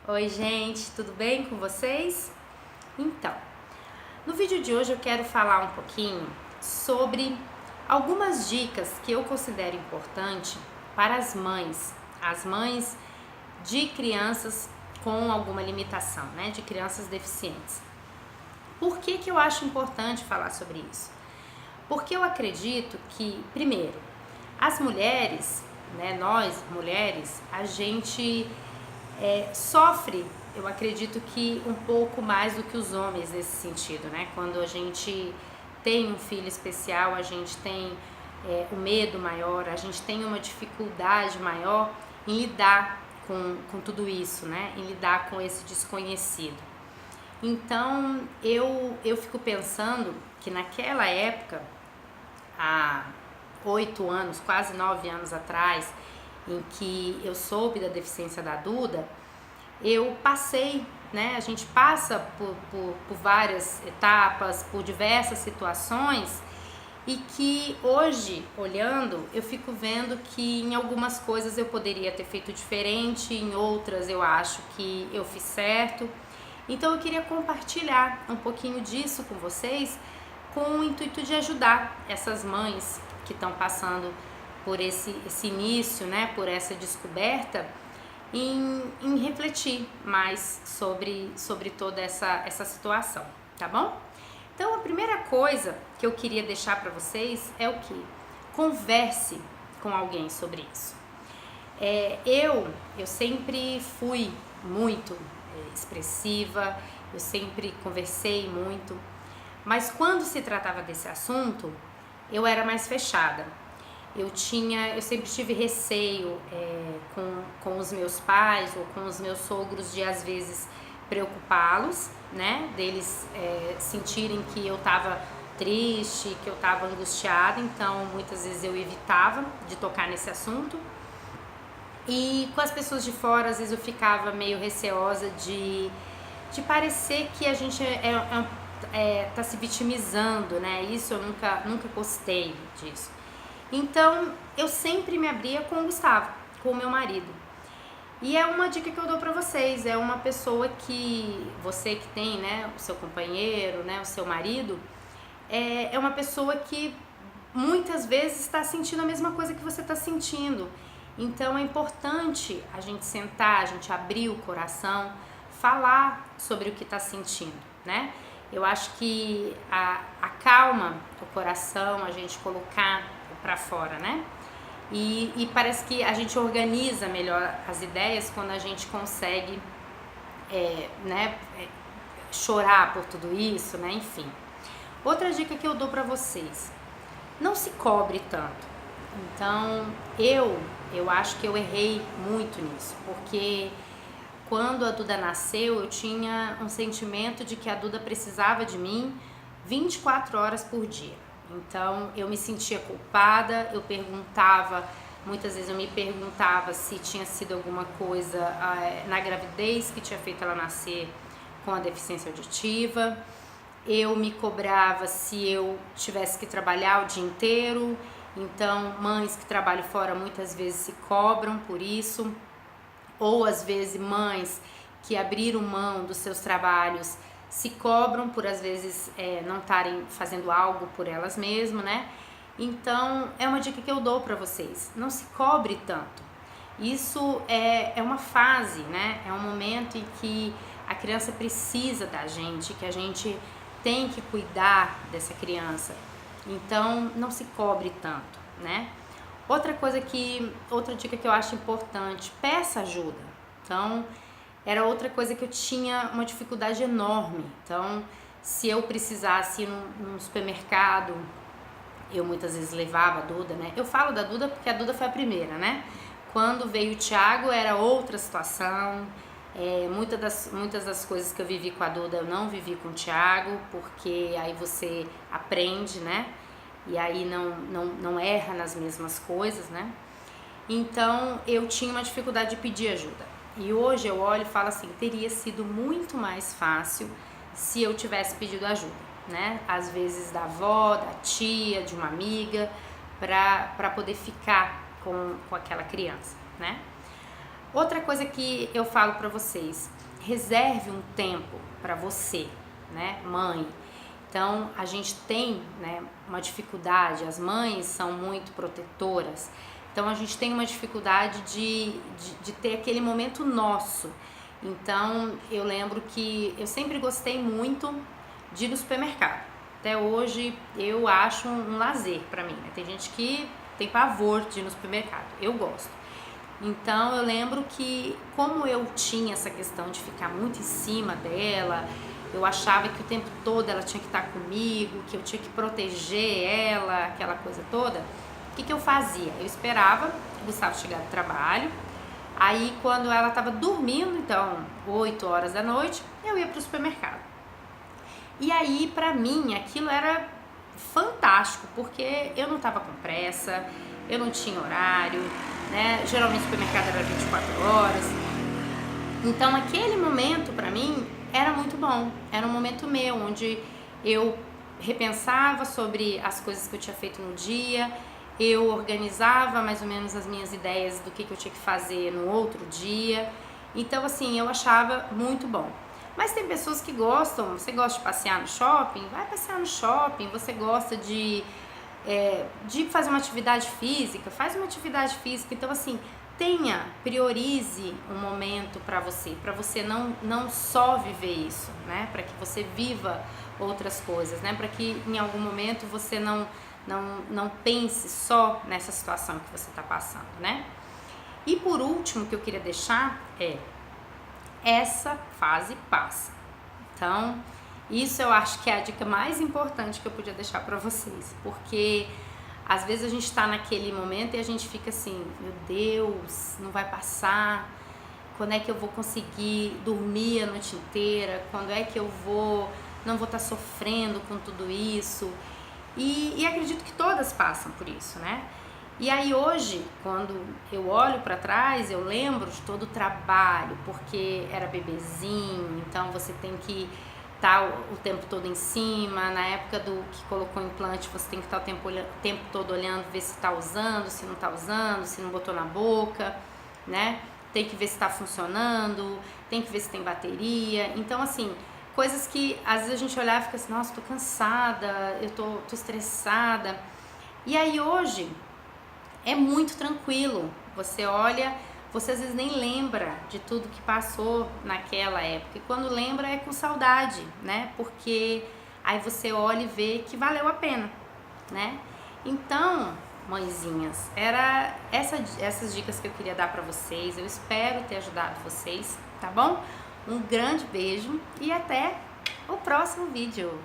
Oi, gente, tudo bem com vocês? Então, no vídeo de hoje eu quero falar um pouquinho sobre algumas dicas que eu considero importante para as mães de crianças com alguma limitação, né, de crianças deficientes. Por que que eu acho importante falar sobre isso? Porque eu acredito que, primeiro, as mulheres, né, nós mulheres, a gente sofre, eu acredito que um pouco mais do que os homens nesse sentido, né? Quando a gente tem um filho especial, a gente tem o medo maior, a gente tem uma dificuldade maior em lidar com tudo isso, né? Em lidar com esse desconhecido. Então, eu fico pensando que naquela época, há 8 anos, quase 9 anos atrás, em que eu soube da deficiência da Duda, eu passei, né? A gente passa por várias etapas, por diversas situações, e que hoje, olhando, eu fico vendo que em algumas coisas eu poderia ter feito diferente, em outras eu acho que eu fiz certo. Então eu queria compartilhar um pouquinho disso com vocês, com o intuito de ajudar essas mães que estão passando por esse início, né, por essa descoberta, em refletir mais sobre toda essa situação, tá bom? Então a primeira coisa que eu queria deixar para vocês é o que? Converse com alguém sobre isso. Eu sempre fui muito expressiva, eu sempre conversei muito, mas quando se tratava desse assunto, eu era mais fechada. Eu sempre tive receio com os meus pais ou com os meus sogros de às vezes preocupá-los, né? Deles sentirem que eu estava triste, que eu estava angustiada, então muitas vezes eu evitava de tocar nesse assunto. E com as pessoas de fora, às vezes eu ficava meio receosa de parecer que a gente tá se vitimizando, né? Isso eu nunca gostei disso. Então, eu sempre me abria com o Gustavo, com o meu marido. E é uma dica que eu dou pra vocês, é uma pessoa que, você que tem, né, o seu companheiro, né, o seu marido, é uma pessoa que muitas vezes está sentindo a mesma coisa que você está sentindo. Então é importante a gente sentar, a gente abrir o coração, falar sobre o que está sentindo, né? Eu acho que acalma o coração, a gente colocar para fora, né? E parece que a gente organiza melhor as ideias quando a gente consegue, chorar por tudo isso, né? Enfim. Outra dica que eu dou para vocês: não se cobre tanto. Então, eu acho que eu errei muito nisso, porque quando a Duda nasceu, eu tinha um sentimento de que a Duda precisava de mim 24 horas por dia. Então, eu me sentia culpada, muitas vezes eu me perguntava se tinha sido alguma coisa na gravidez que tinha feito ela nascer com a deficiência auditiva. Eu me cobrava se eu tivesse que trabalhar o dia inteiro. Então, mães que trabalham fora muitas vezes se cobram por isso. Ou às vezes mães que abriram mão dos seus trabalhos se cobram por às vezes não estarem fazendo algo por elas mesmas, né? Então é uma dica que eu dou para vocês: não se cobre tanto. Isso é uma fase, né? É um momento em que a criança precisa da gente, que a gente tem que cuidar dessa criança. Então não se cobre tanto, né? Outra dica que eu acho importante: peça ajuda. Então, era outra coisa que eu tinha uma dificuldade enorme. Então, se eu precisasse ir num supermercado, eu muitas vezes levava a Duda, né? Eu falo da Duda porque a Duda foi a primeira, né? Quando veio o Thiago era outra situação. Muitas das coisas que eu vivi com a Duda eu não vivi com o Thiago, porque aí você aprende, né? E aí não erra nas mesmas coisas, né? Então eu tinha uma dificuldade de pedir ajuda. E hoje eu olho e falo assim: teria sido muito mais fácil se eu tivesse pedido ajuda, né? Às vezes da avó, da tia, de uma amiga, para poder ficar com aquela criança, né? Outra coisa que eu falo pra vocês, reserve um tempo pra você, né, mãe. Então, a gente tem, né, uma dificuldade, as mães são muito protetoras, então a gente tem uma dificuldade de ter aquele momento nosso. Então, eu lembro que eu sempre gostei muito de ir no supermercado. Até hoje, eu acho um lazer pra mim, né? Tem gente que tem pavor de ir no supermercado, eu gosto. Então, eu lembro que, como eu tinha essa questão de ficar muito em cima dela, eu achava que o tempo todo ela tinha que estar comigo, que eu tinha que proteger ela, aquela coisa toda. O que eu fazia? Eu esperava o Gustavo chegar do trabalho, aí quando ela estava dormindo, então 8 horas da noite, eu ia para o supermercado. E aí, pra mim, aquilo era fantástico, porque eu não estava com pressa, eu não tinha horário, né? Geralmente o supermercado era 24 horas. Então, aquele momento pra mim era muito bom. Era um momento meu, onde eu repensava sobre as coisas que eu tinha feito no dia, eu organizava mais ou menos as minhas ideias do que eu tinha que fazer no outro dia. Então, assim, eu achava muito bom. Mas tem pessoas que gostam, você gosta de passear no shopping? Vai passear no shopping. Você gosta de fazer uma atividade física? Faz uma atividade física. Então, assim, priorize um momento para você não só viver isso, né? Para que você viva outras coisas, né? Para que em algum momento você não pense só nessa situação que você está passando, né? E por último, o que eu queria deixar essa fase passa. Então, isso eu acho que é a dica mais importante que eu podia deixar para vocês, porque às vezes a gente tá naquele momento e a gente fica assim, meu Deus, não vai passar, quando é que eu vou conseguir dormir a noite inteira, quando é que eu não vou estar sofrendo com tudo isso, e acredito que todas passam por isso, né? E aí hoje, quando eu olho pra trás, eu lembro de todo o trabalho, porque era bebezinho, então você tem que estar o tempo todo em cima. Na época do que colocou o implante, você tem que estar o tempo todo olhando, ver se tá usando, se não tá usando, se não botou na boca, né? Tem que ver se tá funcionando, tem que ver se tem bateria. Então, assim, coisas que às vezes a gente olhar e fica assim, nossa, tô cansada, eu tô estressada. E aí hoje é muito tranquilo, você olha, você às vezes nem lembra de tudo que passou naquela época, e quando lembra é com saudade, né? Porque aí você olha e vê que valeu a pena, né? Então, mãezinhas, era essas dicas que eu queria dar pra vocês, eu espero ter ajudado vocês, tá bom? Um grande beijo e até o próximo vídeo!